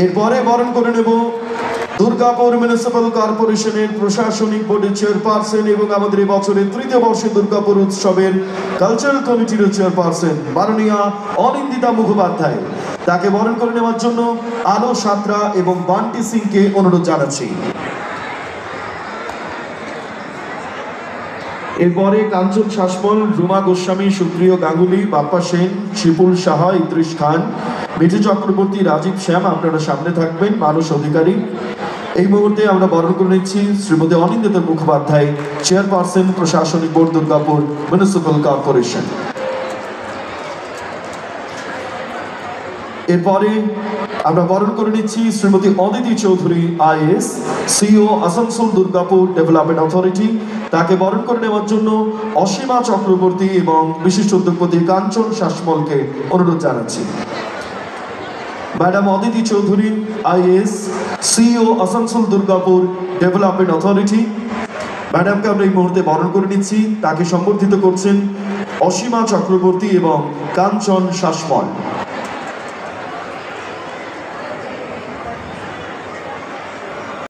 এরপরে বরণ করে নেব দুর্গাপুর মিউনিসিপ্যাল কর্পোরেশনের প্রশাসনিক বোর্ডের চেয়ারপারসন এবং আমাদের এই বছরের তৃতীয় বর্ষে দুর্গাপুর উৎসবের কালচারাল কমিটির চেয়ারপারসন মাননীয়া অনিন্দিতা মুখোপাধ্যায়। তাকে বরণ করে নেওয়ার জন্য আলো সাঁতরা এবং বান্টি সিংকে অনুরোধ জানাচ্ছি। এরপরে কাঞ্চন শাসমল, রুমা গোস্বামী, সুপ্রিয় গাঙ্গুলি, বাপ্পা সেন, শিপুল সাহা, ইদ্রিস খান, মিঠু চক্রবর্তী, রাজীব শ্যাম, আপনারা সামনে থাকবেন। মানস অধিকারী। এই মুহূর্তে আমরা বরণ করে নিচ্ছি শ্রীমতী অনিন্দিতা মুখোপাধ্যায়, চেয়ারপারসন প্রশাসনিক বোর্ড দুর্গাপুর মিউনিসিপ্যাল কর্পোরেশন। এরপরে আমরা বরণ করে নিচ্ছি Shrimati Aditi Chowdhury, IAS, CEO, Asansol Durgapur development authority. তাকে বরণ করে নেওয়ার জন্য অসীমা চক্রবর্তী এবং বিশিষ্ট উদ্যোগপতি কাঞ্চন শাসমলকে অনুরোধ জানাচ্ছি। Madam Aditi Chowdhury, IAS, CEO, Asansol Durgapur development authority. ম্যাডামকে আমরা এই মুহূর্তে বরণ করে নিচ্ছি। তাকে সম্বর্ধিত করছেন অসীমা চক্রবর্তী এবং কাঞ্চন শাসমল।